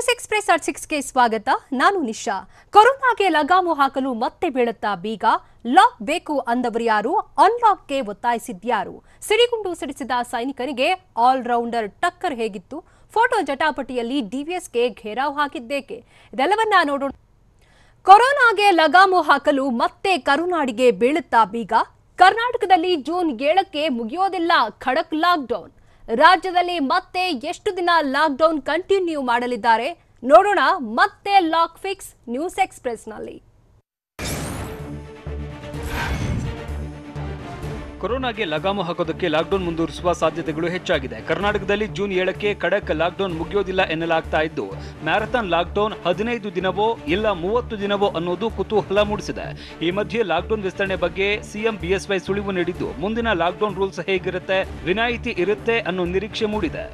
News express at 6ಗೆ ಸ್ವಾಗತ. ನಾನು ನಿಶಾ. ಕೊರೋನಾಗೆ ಲಗಾಮು ಹಾಕಲು ಮತ್ತೆ ಬೀಳುತ್ತಾ ಬೀಗ. ಲಾಕ್ ಬೇಕು ಅಂದವರು ಯಾರು? ಅನ್ಲಾಕ್ಗೆ ಒತ್ತಾಯಿಸಿದ್ಯಾರು? ಸಿಡಿಗುಂಡು ಸಿಡಿಸಿದ ಸೈನಿಕನಿಗೆ ಆಲ್ರೌಂಡರ್ ಟಕ್ಕರ್ ಹೇಗಿತ್ತು? ಫೋಟೋ ಜಟಾಪಟಿಯಲ್ಲಿ ಡಿವಿಎಸ್ಗೆ ಘೇರಾವ್ ಹಾಕಿದ್ದೇಕೆ? ಇದೆಲ್ಲವನ್ನ ನೋಡೋಣ. ಕೊರೋನಾಗೆ ಲಗಾಮು ಹಾಕಲು ಮತ್ತೆ ಕರುನಾಡಿಗೆ ಬೀಳುತ್ತಾ ಬೀಗ. ಕರ್ನಾಟಕದಲ್ಲಿ ಜೂನ್ 7ಕ್ಕೆ ಮುಗಿಯೋದಿಲ್ಲ ಖಡಕ್ ಲಾಕ್ಡೌನ್. ರಾಜ್ಯದಲ್ಲಿ ಮತ್ತೆ ಎಷ್ಟು ದಿನ ಲಾಕ್ಡೌನ್ ಕಂಟಿನ್ಯೂ ಮಾಡಲಿದ್ದಾರೆ ನೋಡೋಣ. ಮತ್ತೆ ಲಾಕ್ ಫಿಕ್ಸ್ ನ್ಯೂಸ್ ಎಕ್ಸ್‌ಪ್ರೆಸ್‌ನಲ್ಲಿ. ಕೊರೋನಾಗೆ ಲಗಾಮು ಹಾಕೋದಕ್ಕೆ ಲಾಕ್ಡೌನ್ ಮುಂದುವರಿಸುವ ಸಾಧ್ಯತೆಗಳು ಹೆಚ್ಚಾಗಿದೆ. ಕರ್ನಾಟಕದಲ್ಲಿ ಜೂನ್ 7ಕ್ಕೆ ಖಡಕ್ ಲಾಕ್ಡೌನ್ ಮುಗಿಯೋದಿಲ್ಲ ಎನ್ನಲಾಗ್ತಾ ಇದ್ದು, ಮ್ಯಾರಥಾನ್ ಲಾಕ್ಡೌನ್ 15 ದಿನವೋ ಇಲ್ಲ 30 ದಿನವೋ ಅನ್ನೋದು ಕುತೂಹಲ ಮೂಡಿಸಿದೆ. ಈ ಮಧ್ಯೆ ಲಾಕ್ಡೌನ್ ವಿಸ್ತರಣೆ ಬಗ್ಗೆ ಸಿಎಂ ಬಿಎಸ್ವೈ ಸುಳಿವು ನೀಡಿದ್ದು, ಮುಂದಿನ ಲಾಕ್ಡೌನ್ ರೂಲ್ಸ್ ಹೇಗಿರುತ್ತೆ, ವಿನಾಯಿತಿ ಇರುತ್ತೆ ಅನ್ನೋ ನಿರೀಕ್ಷೆ ಮೂಡಿದೆ.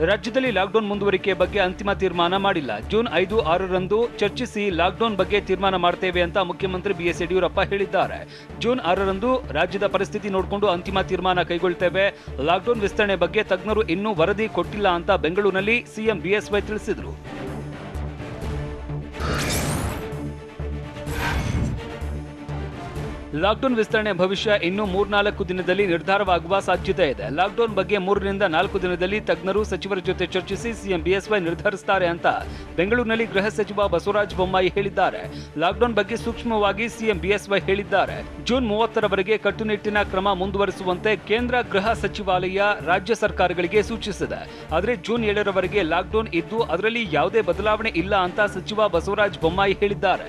ರಾಜ್ಯದಲ್ಲಿ ಲಾಕ್ಡೌನ್ ಮುಂದುವರಿಕೆ ಬಗ್ಗೆ ಅಂತಿಮ ತೀರ್ಮಾನ ಮಾಡಿಲ್ಲ. ಜೂನ್ 5, 6ರಂದು ಚರ್ಚಿಸಿ ಲಾಕ್ಡೌನ್ ಬಗ್ಗೆ ತೀರ್ಮಾನ ಮಾಡ್ತೇವೆ ಅಂತ ಮುಖ್ಯಮಂತ್ರಿ ಬಿಎಸ್ ಯಡಿಯೂರಪ್ಪ ಹೇಳಿದ್ದಾರೆ. ಜೂನ್ 6ರಂದು ರಾಜ್ಯದ ಪರಿಸ್ಥಿತಿ ನೋಡಿಕೊಂಡು ಅಂತಿಮ ತೀರ್ಮಾನ ಕೈಗೊಳ್ತೇವೆ. ಲಾಕ್ಡೌನ್ ವಿಸ್ತರಣೆ ಬಗ್ಗೆ ತಜ್ಞರು ಇನ್ನೂ ವರದಿ ಕೊಟ್ಟಿಲ್ಲ ಅಂತ ಬೆಂಗಳೂರಿನಲ್ಲಿ ಸಿಎಂ ಬಿಎಸ್ವೈ ತಿಳಿಸಿದರು. ಲಾಕ್ಡೌನ್ ವಿಸ್ತರಣೆ ಭವಿಷ್ಯ ಇನ್ನು 3-4 ದಿನದಲ್ಲಿ ನಿರ್ಧಾರವಾಗುವ ಸಾಧ್ಯತೆ ಇದೆ. ಲಾಕ್ಡೌನ್ ಬಗ್ಗೆ 3ರಿಂದ 4 ದಿನದಲ್ಲಿ ತಜ್ಞರು ಸಚಿವರ ಜೊತೆ ಚರ್ಚಿಸಿ ಸಿಎಂ ಬಿಎಸ್ವೈ ನಿರ್ಧರಿಸುತ್ತಾರೆ ಅಂತ ಬೆಂಗಳೂರಿನಲ್ಲಿ ಗೃಹ ಸಚಿವ ಬಸವರಾಜ ಬೊಮ್ಮಾಯಿ ಹೇಳಿದ್ದಾರೆ. ಲಾಕ್ಡೌನ್ ಬಗ್ಗೆ ಸೂಕ್ಷ್ಮವಾಗಿ ಸಿಎಂ ಬಿಎಸ್ವೈ ಹೇಳಿದ್ದಾರೆ. ಜೂನ್ 30ರವರೆಗೆ ಕಟ್ಟುನಿಟ್ಟಿನ ಕ್ರಮ ಮುಂದುವರಿಸುವಂತೆ ಕೇಂದ್ರ ಗೃಹ ಸಚಿವಾಲಯ ರಾಜ್ಯ ಸರ್ಕಾರಗಳಿಗೆ ಸೂಚಿಸಿದೆ. ಆದರೆ ಜೂನ್ 7ರವರೆಗೆ ಲಾಕ್ಡೌನ್ ಇದ್ದು ಅದರಲ್ಲಿ ಯಾವುದೇ ಬದಲಾವಣೆ ಇಲ್ಲ ಅಂತ ಸಚಿವ ಬಸವರಾಜ ಬೊಮ್ಮಾಯಿ ಹೇಳಿದ್ದಾರೆ.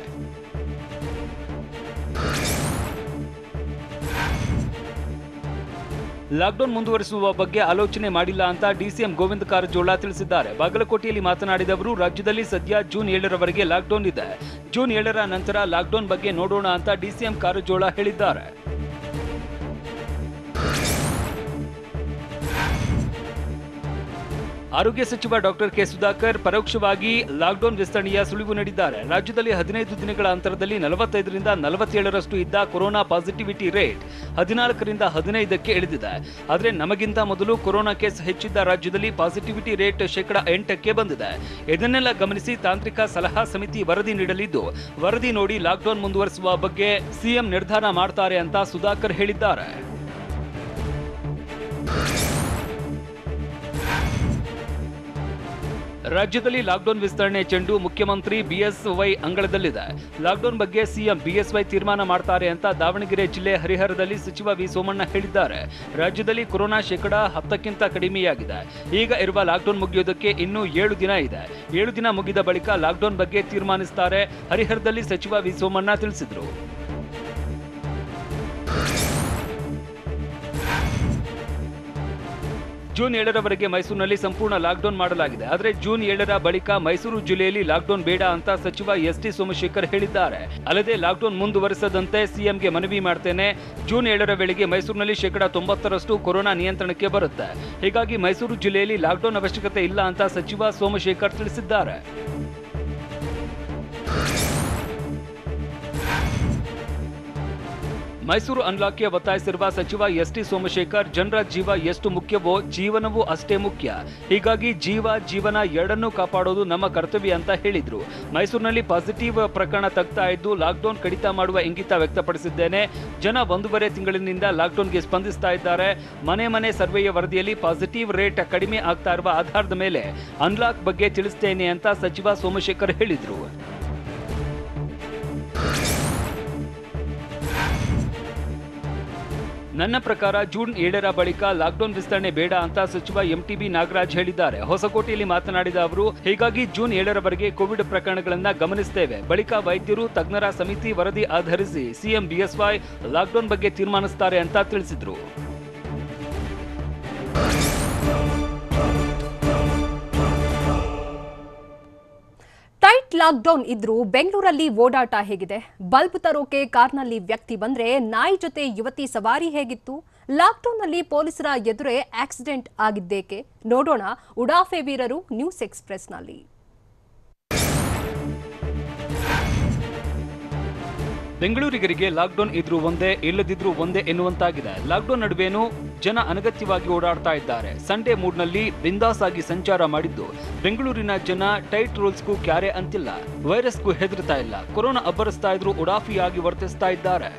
ಲಾಕ್ಡೌನ್ ಮುಂದುವರಿಸುವ ಬಗ್ಗೆ ಆಲೋಚನೆ ಮಾಡಿಲ್ಲ ಅಂತ ಡಿಸಿಎಂ ಗೋವಿಂದ ಕಾರಜೋಳ ತಿಳಿಸಿದ್ದಾರೆ. ಬಾಗಲಕೋಟೆಯಲ್ಲಿ ಮಾತನಾಡಿದ ಅವರು, ರಾಜ್ಯದಲ್ಲಿ ಸದ್ಯ ಜೂನ್ 7ರವರೆಗೆ ಲಾಕ್ಡೌನ್ ಇದೆ. ಜೂನ್ 7ರ ನಂತರ ಲಾಕ್ಡೌನ್ ಬಗ್ಗೆ ನೋಡೋಣ ಅಂತ ಡಿಸಿಎಂ ಕಾರಜೋಳ ಹೇಳಿದ್ದಾರೆ. ಆರೋಗ್ಯ ಸಚಿವ ಡಾಕ್ಟರ್ ಕೆ ಸುಧಾಕರ್ ಪರೋಕ್ಷವಾಗಿ ಲಾಕ್ಡೌನ್ ವಿಸ್ತರಣೆಯ ಸುಳಿವು ನೀಡಿದ್ದಾರೆ. ರಾಜ್ಯದಲ್ಲಿ 15 ದಿನಗಳ ಅಂತರದಲ್ಲಿ 45ರಿಂದ 47ರಷ್ಟು ಇದ್ದ ಕೊರೋನಾ ಪಾಸಿಟಿವಿಟಿ ರೇಟ್ 14ರಿಂದ 15ಕ್ಕೆ ಇಳಿದಿದೆ. ಆದರೆ ನಮಗಿಂತ ಮೊದಲು ಕೊರೋನಾ ಕೇಸ್ ಹೆಚ್ಚಿದ್ದ ರಾಜ್ಯದಲ್ಲಿ ಪಾಸಿಟಿವಿಟಿ ರೇಟ್ 8%ಕ್ಕೆ ಬಂದಿದೆ. ಇದನ್ನೆಲ್ಲ ಗಮನಿಸಿ ತಾಂತ್ರಿಕ ಸಲಹಾ ಸಮಿತಿ ವರದಿ ನೀಡಲಿದ್ದು, ವರದಿ ನೋಡಿ ಲಾಕ್ಡೌನ್ ಮುಂದುವರಿಸುವ ಬಗ್ಗೆ ಸಿಎಂ ನಿರ್ಧಾರ ಮಾಡ್ತಾರೆ ಅಂತ ಸುಧಾಕರ್ ಹೇಳಿದ್ದಾರೆ. ರಾಜ್ಯದಲ್ಲಿ ಲಾಕ್ಡೌನ್ ವಿಸ್ತರಣೆ ಚೆಂಡು ಮುಖ್ಯಮಂತ್ರಿ ಬಿಎಸ್ವೈ ಅಂಗಳದಲ್ಲಿದೆ. ಲಾಕ್ಡೌನ್ ಬಗ್ಗೆ ಸಿಎಂ ಬಿಎಸ್ವೈ ತೀರ್ಮಾನ ಮಾಡ್ತಾರೆ ಅಂತ ದಾವಣಗೆರೆ ಜಿಲ್ಲೆ ಹರಿಹರದಲ್ಲಿ ಸಚಿವ ವಿ ಸೋಮಣ್ಣ ಹೇಳಿದ್ದಾರೆ. ರಾಜ್ಯದಲ್ಲಿ ಕೊರೋನಾ 10%ಕ್ಕಿಂತ ಕಡಿಮೆಯಾಗಿದೆ. ಈಗ ಇರುವ ಲಾಕ್ಡೌನ್ ಮುಗಿಯೋದಕ್ಕೆ ಇನ್ನೂ 7 ದಿನ ಇದೆ. 7 ದಿನ ಮುಗಿದ ಬಳಿಕ ಲಾಕ್ಡೌನ್ ಬಗ್ಗೆ ತೀರ್ಮಾನಿಸುತ್ತಾರೆ. ಹರಿಹರದಲ್ಲಿ ಸಚಿವ ವಿ ಸೋಮಣ್ಣ ತಿಳಿಸಿದರು. ಜೂನ್ 7ರವರೆಗೆ ಮೈಸೂರಿನಲ್ಲಿ ಸಂಪೂರ್ಣ ಲಾಕ್ಡೌನ್ ಮಾಡಲಾಗಿದೆ. ಆದರೆ ಜೂನ್ 7ರ ಬಳಿಕ ಮೈಸೂರು ಜಿಲ್ಲೆಯಲ್ಲಿ ಲಾಕ್ಡೌನ್ ಬೇಡ ಅಂತ ಸಚಿವ ಎಸ್.ಟಿ. ಸೋಮಶೇಖರ್ ಹೇಳಿದ್ದಾರೆ. ಅಲ್ಲದೆ ಲಾಕ್ಡೌನ್ ಮುಂದುವರಿಸದಂತೆ ಸಿಎಂಗೆ ಮನವಿ ಮಾಡ್ತೇನೆ. ಜೂನ್ 7ರ ವೇಳೆಗೆ ಮೈಸೂರಿನಲ್ಲಿ 90% ಕೊರೋನಾ ನಿಯಂತ್ರಣಕ್ಕೆ ಬರುತ್ತೆ. ಹೀಗಾಗಿ ಮೈಸೂರು ಜಿಲ್ಲೆಯಲ್ಲಿ ಲಾಕ್ಡೌನ್ ಅವಶ್ಯಕತೆ ಇಲ್ಲ ಅಂತ ಸಚಿವ ಸೋಮಶೇಖರ್ ತಿಳಿಸಿದ್ದಾರೆ. ಮೈಸೂರು ಅನ್ಲಾಕ್ಗೆ ಒತ್ತಾಯಿಸಿರುವ ಸಚಿವ ಎಸ್.ಟಿ. ಸೋಮಶೇಖರ್, ಜನರ ಜೀವ ಎಷ್ಟು ಮುಖ್ಯವೋ ಜೀವನವೂ ಅಷ್ಟೇ ಮುಖ್ಯ. ಹೀಗಾಗಿ ಜೀವನ ಎರಡನ್ನೂ ಕಾಪಾಡೋದು ನಮ್ಮ ಕರ್ತವ್ಯ ಅಂತ ಹೇಳಿದ್ರು. ಮೈಸೂರಿನಲ್ಲಿ ಪಾಸಿಟಿವ್ ಪ್ರಕರಣ ತಗ್ತಾ ಇದ್ದು ಲಾಕ್ಡೌನ್ ಕಡಿತ ಮಾಡುವ ಇಂಗಿತ ವ್ಯಕ್ತಪಡಿಸಿದ್ದೇನೆ. ಜನ 1.5 ತಿಂಗಳಿನಿಂದ ಲಾಕ್ಡೌನ್ಗೆ ಸ್ಪಂದಿಸ್ತಾ ಇದ್ದಾರೆ. ಮನೆ ಸರ್ವೆಯ ವರದಿಯಲ್ಲಿ ಪಾಸಿಟಿವ್ ರೇಟ್ ಕಡಿಮೆ ಆಗ್ತಾ ಇರುವ ಆಧಾರದ ಮೇಲೆ ಅನ್ಲಾಕ್ ಬಗ್ಗೆ ತಿಳಿಸ್ತೇನೆ ಅಂತ ಸಚಿವ ಸೋಮಶೇಖರ್ ಹೇಳಿದ್ರು. ನನ್ನ ಪ್ರಕಾರ ಜೂನ್ 7ರ ಬಳಿಕ ಲಾಕ್ಡೌನ್ ವಿಸ್ತರಣೆ ಬೇಡ ಅಂತ ಸಚಿವ ಎಂಟಿಬಿ ನಾಗರಾಜ್ ಹೇಳಿದ್ದಾರೆ. ಹೊಸಕೋಟೆಯಲ್ಲಿ ಮಾತನಾಡಿದ ಅವರು, ಹೀಗಾಗಿ ಜೂನ್ 7ರವರೆಗೆ ಕೋವಿಡ್ ಪ್ರಕರಣಗಳನ್ನು ಗಮನಿಸುತ್ತೇವೆ. ಬಳಿಕ ವೈದ್ಯರು ತಜ್ಞರ ಸಮಿತಿ ವರದಿ ಆಧರಿಸಿ ಸಿಎಂ ಬಿಎಸ್ವೈ ಲಾಕ್ಡೌನ್ ಬಗ್ಗೆ ತೀರ್ಮಾನಿಸುತ್ತಾರೆ ಅಂತ ತಿಳಿಸಿದರು. ಟೈಟ್ ಲಾಕ್ಡೌನ್ ಇದ್ರೂ ಬೆಂಗಳೂರಲ್ಲಿ ಓಡಾಟ ಹೇಗಿದೆ? ಬಲ್ಬ್ ತರೋಕೆ ಕಾರ್ನಲ್ಲಿ ವ್ಯಕ್ತಿ ಬಂದ್ರೆ ನಾಯಿ ಜೊತೆ ಯುವತಿ ಸವಾರಿ ಹೇಗಿತ್ತು? ಲಾಕ್ಡೌನ್ನಲ್ಲಿ ಪೊಲೀಸರ ಎದುರೇ ಆಕ್ಸಿಡೆಂಟ್ ಆಗಿದ್ದೇಕೆ? ನೋಡೋಣ ಉಡಾಫೆ ವೀರರು ನ್ಯೂಸ್ ಎಕ್ಸ್‌ಪ್ರೆಸ್‌ನಲ್ಲಿ. ಬೆಂಗಳೂರಿಗರಿಗೆ ಲಾಕ್ಡೌನ್ ಇದ್ರೂ ಒಂದೇ ಇಲ್ಲದಿದ್ರೂ ಒಂದೇ ಎನ್ನುವಂತಾಗಿದೆ. ಲಾಕ್ಡೌನ್ ನಡುವೆನೂ ಜನ ಅನಗತ್ಯವಾಗಿ ಓಡಾಡ್ತಾ ಇದ್ದಾರೆ. ಸಂಡೇ ಮೂಡ್ನಲ್ಲಿ ಬಿಂದಾಸ್ ಆಗಿ ಸಂಚಾರ ಮಾಡಿದ್ದು ಬೆಂಗಳೂರಿನ ಜನ ಟೈಟ್ ರೂಲ್ಸ್ಗೂ ಕ್ಯಾರೆ ಅಂತಿಲ್ಲ, ವೈರಸ್ಗೂ ಹೆದರ್ತಾ ಇಲ್ಲ. ಕೊರೋನಾ ಅಬ್ಬರಿಸ್ತಾ ಇದ್ರೂ ಉಡಾಫಿಯಾಗಿ ವರ್ತಿಸ್ತಾ ಇದ್ದಾರೆ.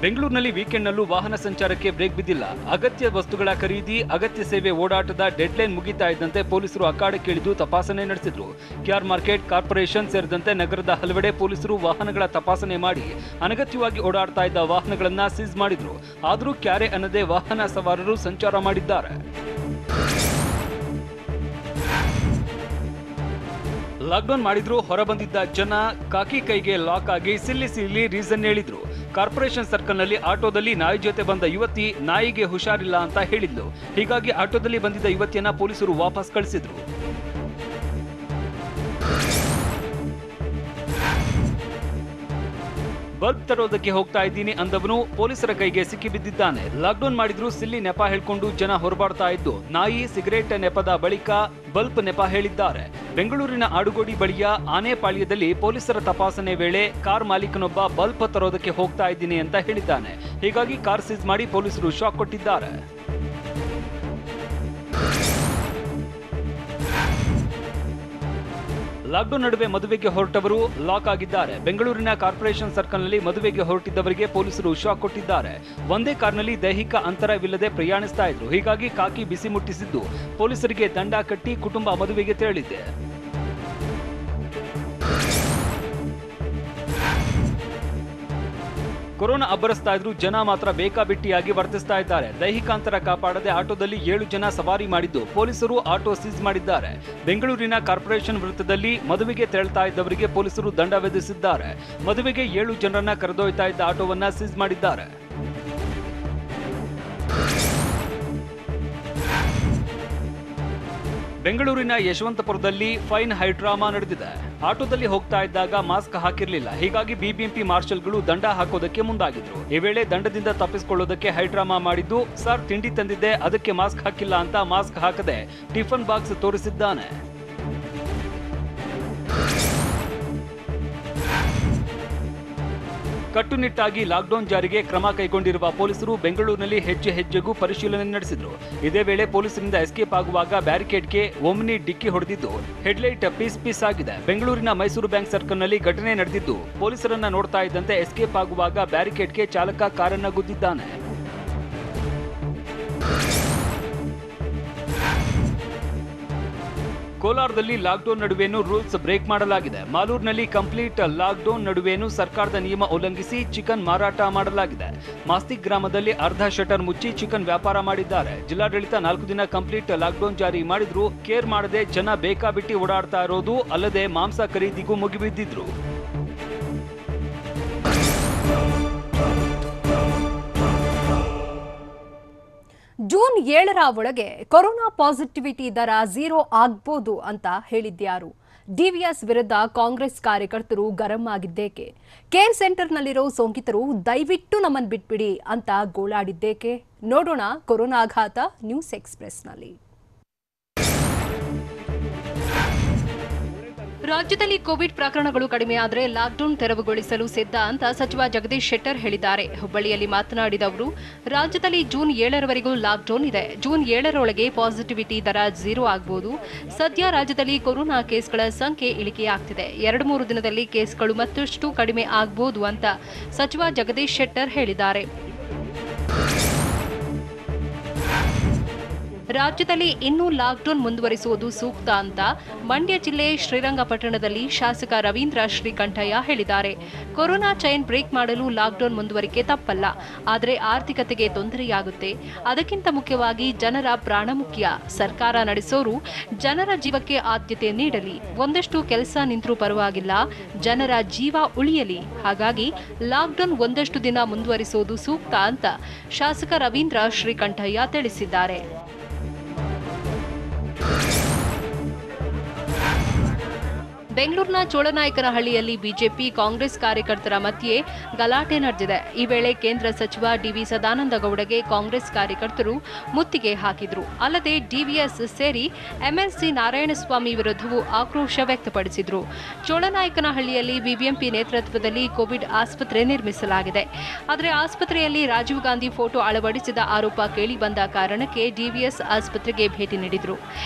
ಬೆಂಗಳೂರಿನಲ್ಲಿ ವೀಕೆಂಡ್ನಲ್ಲೂ ವಾಹನ ಸಂಚಾರಕ್ಕೆ ಬ್ರೇಕ್ ಬಿದ್ದಿಲ್ಲ. ಅಗತ್ಯ ವಸ್ತುಗಳ ಖರೀದಿ, ಅಗತ್ಯ ಸೇವೆ ಓಡಾಟದ ಡೆಡ್ಲೈನ್ ಮುಗಿತಾ ಇದ್ದಂತೆ ಪೊಲೀಸರು ಅಖಾಡಕ್ಕಿಳಿದು ತಪಾಸಣೆ ನಡೆಸಿದ್ರು. ಕೆಆರ್ ಮಾರ್ಕೆಟ್, ಕಾರ್ಪೊರೇಷನ್ ಸೇರಿದಂತೆ ನಗರದ ಹಲವೆಡೆ ಪೊಲೀಸರು ವಾಹನಗಳ ತಪಾಸಣೆ ಮಾಡಿ ಅನಗತ್ಯವಾಗಿ ಓಡಾಡ್ತಾ ಇದ್ದ ವಾಹನಗಳನ್ನ ಸೀಸ್ ಮಾಡಿದ್ರು. ಆದರೂ ಕ್ಯಾರೆ ಅನ್ನದೇ ವಾಹನ ಸವಾರರು ಸಂಚಾರ ಮಾಡಿದ್ದಾರೆ. ಲಾಕ್ಡೌನ್ ಮಾಡಿದ್ರು ಹೊರಬಂದಿದ್ದ ಜನ ಕಾಕಿ ಕೈಗೆ ಲಾಕ್ ಆಗಿ ಸಿಲ್ಲಿ ರೀಸನ್ ಹೇಳಿದ್ರು. ಕಾರ್ಪೊರೇಷನ್ ಸರ್ಕಲ್ನಲ್ಲಿ ಆಟೋದಲ್ಲಿ ನಾಯಿ ಜೊತೆ ಬಂದ ಯುವತಿ ನಾಯಿಗೆ ಹುಷಾರಿಲ್ಲ ಅಂತ ಹೇಳಿದ್ಲು. ಹೀಗಾಗಿ ಆಟೋದಲ್ಲಿ ಬಂದಿದ್ದ ಯುವತಿಯನ್ನ ಪೊಲೀಸರು ವಾಪಸ್ ಕಳಿಸಿದ್ರು. ಬಲ್ಬ್ ತರೋದಕ್ಕೆ ಹೋಗ್ತಾ ಇದ್ದೀನಿ ಅಂದವನು ಪೊಲೀಸರ ಕೈಗೆ ಸಿಕ್ಕಿ ಬಿದ್ದಿದ್ದಾನೆ. ಲಾಕ್ಡೌನ್ ಮಾಡಿದ್ರು ಸಿಲ್ಲಿ ನೆಪ ಹೇಳ್ಕೊಂಡು ಜನ ಹೊರಬಾಡ್ತಾ ಇದ್ದು ನಾಯಿ, ಸಿಗರೇಟ್ ನೆಪದ ಬಳಿಕ ಬಲ್ಬ್ ನೆಪ ಹೇಳಿದ್ದಾರೆ. ಬೆಂಗಳೂರಿನ ಆಡುಗೋಡಿ ಬಳಿಯ ಆನೆಪಾಳ್ಯದಲ್ಲಿ ಪೊಲೀಸರ ತಪಾಸಣೆ ವೇಳೆ ಕಾರ್ ಮಾಲೀಕನೊಬ್ಬ ಬಲ್ಬ್ ತರೋದಕ್ಕೆ ಹೋಗ್ತಾ ಇದ್ದೀನಿ ಅಂತ ಹೇಳಿದ್ದಾನೆ. ಹೀಗಾಗಿ ಕಾರ್ ಸೀಸ್ ಮಾಡಿ ಪೊಲೀಸರು ಶಾಕ್ ಕೊಟ್ಟಿದ್ದಾರೆ. ಲಾಕ್ಡೌನ್ ನಡುವೆ ಮದುವೆಗೆ ಹೊರಟವರು ಲಾಕ್ ಆಗಿದ್ದಾರೆ. ಬೆಂಗಳೂರಿನ ಕಾರ್ಪೊರೇಷನ್ ಸರ್ಕಲ್ನಲ್ಲಿ ಮದುವೆಗೆ ಹೊರಟಿದ್ದವರಿಗೆ ಪೊಲೀಸರು ಶಾಕ್ ಕೊಟ್ಟಿದ್ದಾರೆ. ಒಂದೇ ಕಾರ್ನಲ್ಲಿ ದೈಹಿಕ ಅಂತರವಿಲ್ಲದೆ ಪ್ರಯಾಣಿಸ್ತಾ ಇದ್ರು. ಹೀಗಾಗಿ ಕಾಕಿ ಬಿಸಿ ಮುಟ್ಟಿಸಿದ್ದು ಪೊಲೀಸರಿಗೆ ದಂಡ ಕಟ್ಟಿ ಕುಟುಂಬ ಮದುವೆಗೆ ತೆರಳಿದೆ. ಕೊರೋನಾ ಅಬ್ಬರಿಸ್ತಾ ಇದ್ರು ಜನ ಮಾತ್ರ ಬೇಕಾಬಿಟ್ಟಿಯಾಗಿ ವರ್ತಿಸ್ತಾ ಇದ್ದಾರೆ. ದೈಹಿಕ ಅಂತರ ಕಾಪಾಡದೆ ಆಟೋದಲ್ಲಿ 7 ಜನ ಸವಾರಿ ಮಾಡಿದ್ದು ಪೊಲೀಸರು ಆಟೋ ಸೀಸ್ ಮಾಡಿದ್ದಾರೆ. ಬೆಂಗಳೂರಿನ ಕಾರ್ಪೊರೇಷನ್ ವೃತ್ತದಲ್ಲಿ ಮದುವೆಗೆ ತೆರಳ್ತಾ ಇದ್ದವರಿಗೆ ಪೊಲೀಸರು ದಂಡ ವಿಧಿಸಿದ್ದಾರೆ. ಮದುವೆಗೆ 7 ಜನರನ್ನ ಕರೆದೊಯ್ತಾ ಇದ್ದ ಆಟೋವನ್ನ ಸೀಸ್ ಮಾಡಿದ್ದಾರೆ. ಬೆಂಗಳೂರಿನ ಯಶವಂತಪುರದಲ್ಲಿ ಫೈನ್ ಹೈಡ್ರಾಮಾ ನಡೆದಿದೆ. ಆಟೋದಲ್ಲಿ ಹೋಗ್ತಾ ಇದ್ದಾಗ ಮಾಸ್ಕ್ ಹಾಕಿರಲಿಲ್ಲ. ಹೀಗಾಗಿ ಬಿಬಿಎಂಪಿ ಮಾರ್ಷಲ್ಗಳು ದಂಡ ಹಾಕೋದಕ್ಕೆ ಮುಂದಾಗಿದ್ರು. ಈ ವೇಳೆ ದಂಡದಿಂದ ತಪ್ಪಿಸಿಕೊಳ್ಳೋದಕ್ಕೆ ಹೈಡ್ರಾಮಾ ಮಾಡಿದ್ದು, ಸರ್ ತಿಂಡಿ ತಂದಿದ್ದೆ ಅದಕ್ಕೆ ಮಾಸ್ಕ್ ಹಾಕಿಲ್ಲ ಅಂತ ಮಾಸ್ಕ್ ಹಾಕದೆ ಟಿಫನ್ ಬಾಕ್ಸ್ ತೋರಿಸಿದ್ದಾನೆ. ಕಟ್ಟುನಿಟ್ಟಾಗಿ ಲಾಕ್ಡೌನ್ ಜಾರಿಗೆ ಕ್ರಮ ಕೈಗೊಂಡಿರುವ ಪೊಲೀಸರು ಬೆಂಗಳೂರಿನಲ್ಲಿ ಹೆಜ್ಜೆ ಹೆಜ್ಜೆಗೂ ಪರಿಶೀಲನೆ ನಡೆಸಿದ್ರು. ಇದೇ ವೇಳೆ ಪೊಲೀಸರಿಂದ ಎಸ್ಕೇಪ್ ಆಗುವಾಗ ಬ್ಯಾರಿಕೇಡ್ಗೆ ಒಮ್ನಿ ಡಿಕ್ಕಿ ಹೊಡೆದಿದ್ದು ಹೆಡ್ಲೈಟ್ ಪೀಸ್ ಆಗಿದೆ. ಬೆಂಗಳೂರಿನ ಮೈಸೂರು ಬ್ಯಾಂಕ್ ಸರ್ಕಲ್ನಲ್ಲಿ ಘಟನೆ ನಡೆದಿದ್ದು ಪೊಲೀಸರನ್ನ ನೋಡ್ತಾ ಇದ್ದಂತೆ ಎಸ್ಕೇಪ್ ಆಗುವಾಗ ಬ್ಯಾರಿಕೇಡ್ಗೆ ಚಾಲಕ ಕಾರನ್ನ ಗುದ್ದಿದ್ದಾನೆ. ಕೋಲಾರದಲ್ಲಿ ಲಾಕ್ಡೌನ್ ನಡುವೆನೂ ರೂಲ್ಸ್ ಬ್ರೇಕ್ ಮಾಡಲಾಗಿದೆ. ಮಾಲೂರಿನಲ್ಲಿ ಕಂಪ್ಲೀಟ್ ಲಾಕ್ಡೌನ್ ನಡುವೆನೂ ಸರ್ಕಾರದ ನಿಯಮ ಉಲ್ಲಂಘಿಸಿ ಚಿಕನ್ ಮಾರಾಟ ಮಾಡಲಾಗಿದೆ. ಮಾಸ್ತಿಕ್ ಗ್ರಾಮದಲ್ಲಿ ಅರ್ಧ ಶಟರ್ ಮುಚ್ಚಿ ಚಿಕನ್ ವ್ಯಾಪಾರ ಮಾಡಿದ್ದಾರೆ. ಜಿಲ್ಲಾಡಳಿತ 4 ದಿನ ಕಂಪ್ಲೀಟ್ ಲಾಕ್ಡೌನ್ ಜಾರಿ ಮಾಡಿದ್ರು ಕೇರ್ ಮಾಡದೆ ಜನ ಬೇಕಾಬಿಟ್ಟಿ ಓಡಾಡ್ತಾ ಇರೋದು ಅಲ್ಲದೆ ಮಾಂಸ ಖರೀದಿಗೂ ಮುಗಿಬಿದ್ದಿದ್ರು. ಜೂನ್ 7ರ ಒಳಗೆ ಕೊರೋನಾ ಪಾಸಿಟಿವಿಟಿ ದರ 0 ಆಗ್ಬೋದು ಅಂತ ಹೇಳಿದ್ಯಾರು? ಡಿವಿಎಸ್ ವಿರುದ್ಧ ಕಾಂಗ್ರೆಸ್ ಕಾರ್ಯಕರ್ತರು ಗರಂ ಆಗಿದ್ದೇಕೆ? ಕೇರ್ ಸೆಂಟರ್ನಲ್ಲಿರೋ ಸೋಂಕಿತರು ದಯವಿಟ್ಟು ನಮ್ಮನ್ನು ಬಿಟ್ಬಿಡಿ ಅಂತ ಗೋಳಾಡಿದ್ದೇಕೆ? ನೋಡೋಣ ಕೊರೋನಾ ಆಘಾತ ನ್ಯೂಸ್ ಎಕ್ಸ್‌ಪ್ರೆಸ್‌ನಲ್ಲಿ. ರಾಜ್ಯದಲ್ಲಿ ಕೋವಿಡ್ ಪ್ರಕರಣಗಳು ಕಡಿಮೆಯಾದರೆ ಲಾಕ್ಡೌನ್ ತೆರವುಗೊಳಿಸಲು ಸಿದ್ಧ ಅಂತ ಸಚಿವ ಜಗದೀಶ್ ಶೆಟ್ಟರ್ ಹೇಳಿದ್ದಾರೆ. ಹುಬ್ಬಳ್ಳಿಯಲ್ಲಿ ಮಾತನಾಡಿದ ಅವರು, ರಾಜ್ಯದಲ್ಲಿ ಜೂನ್ 7ರವರೆಗೂ ಲಾಕ್ಡೌನ್ ಇದೆ. ಜೂನ್ 7ರೊಳಗೆ ಪಾಸಿಟಿವಿಟಿ ದರ 0 ಆಗಬಹುದು. ಸದ್ಯ ರಾಜ್ಯದಲ್ಲಿ ಕೊರೋನಾ ಕೇಸ್ಗಳ ಸಂಖ್ಯೆ ಇಳಿಕೆಯಾಗ್ತಿದೆ. 2-3 ದಿನದಲ್ಲಿ ಕೇಸ್ಗಳು ಮತ್ತಷ್ಟು ಕಡಿಮೆ ಆಗಬಹುದು ಅಂತ ಸಚಿವ ಜಗದೀಶ್ ಶೆಟ್ಟರ್ ಹೇಳಿದ್ದಾರೆ. ರಾಜ್ಯದಲ್ಲಿ ಇನ್ನೂ ಲಾಕ್ಡೌನ್ ಮುಂದುವರಿಸುವುದು ಸೂಕ್ತ ಅಂತ ಮಂಡ್ಯ ಜಿಲ್ಲೆ ಶ್ರೀರಂಗಪಟ್ಟಣದಲ್ಲಿ ಶಾಸಕ ರವೀಂದ್ರ ಶ್ರೀಕಂಠಯ್ಯ ಹೇಳಿದ್ದಾರೆ. ಕೊರೋನಾ ಚೈನ್ ಬ್ರೇಕ್ ಮಾಡಲು ಲಾಕ್ಡೌನ್ ಮುಂದುವರಿಕೆ ತಪ್ಪಲ್ಲ, ಆದರೆ ಆರ್ಥಿಕತೆಗೆ ತೊಂದರೆಯಾಗುತ್ತೆ. ಅದಕ್ಕಿಂತ ಮುಖ್ಯವಾಗಿ ಜನರ ಪ್ರಾಣ ಮುಖ್ಯ. ಸರ್ಕಾರ ನಡೆಸೋರು ಜನರ ಜೀವಕ್ಕೆ ಆದ್ಯತೆ ನೀಡಲಿ. ಒಂದಷ್ಟು ಕೆಲಸ ನಿಂತರೂ ಪರವಾಗಿಲ್ಲ, ಜನರ ಜೀವ ಉಳಿಯಲಿ. ಹಾಗಾಗಿ ಲಾಕ್ಡೌನ್ ಒಂದಷ್ಟು ದಿನ ಮುಂದುವರಿಸುವುದು ಸೂಕ್ತ ಅಂತ ಶಾಸಕ ರವೀಂದ್ರ ಶ್ರೀಕಂಠಯ್ಯ ತಿಳಿಸಿದ್ದಾರೆ. ಬೆಂಗಳೂರಿನ ಚೋಳನಾಯಕನಹಳ್ಳಿಯಲ್ಲಿ ಬಿಜೆಪಿ ಕಾಂಗ್ರೆಸ್ ಕಾರ್ಯಕರ್ತರ ಮಧ್ಯೆ ಗಲಾಟೆ ನಡೆದಿದೆ. ಈ ವೇಳೆ ಕೇಂದ್ರ ಸಚಿವ ಡಿವಿ ಸದಾನಂದ ಗೌಡಗೆ ಕಾಂಗ್ರೆಸ್ ಕಾರ್ಯಕರ್ತರು ಮುತ್ತಿಗೆ ಹಾಕಿದ್ರು. ಅಲ್ಲದೆ ಡಿವಿಎಸ್ ಸೇರಿ ಎಂಎಲ್ಸಿ ನಾರಾಯಣಸ್ವಾಮಿ ವಿರುದ್ಧವೂ ಆಕ್ರೋಶ ವ್ಯಕ್ತಪಡಿಸಿದ್ರು. ಚೋಳನಾಯಕನಹಳ್ಳಿಯಲ್ಲಿ ಬಿಬಿಎಂಪಿ ನೇತೃತ್ವದಲ್ಲಿ ಕೋವಿಡ್ ಆಸ್ಪತ್ರೆ ನಿರ್ಮಿಸಲಾಗಿದೆ. ಆದರೆ ಆಸ್ಪತ್ರೆಯಲ್ಲಿ ರಾಜೀವ್ ಗಾಂಧಿ ಫೋಟೋ ಅಳವಡಿಸಿದ ಆರೋಪ ಕೇಳಿಬಂದ ಕಾರಣಕ್ಕೆ ಡಿವಿಎಸ್ ಆಸ್ಪತ್ರೆಗೆ ಭೇಟಿ ನೀಡಿದ್ರು.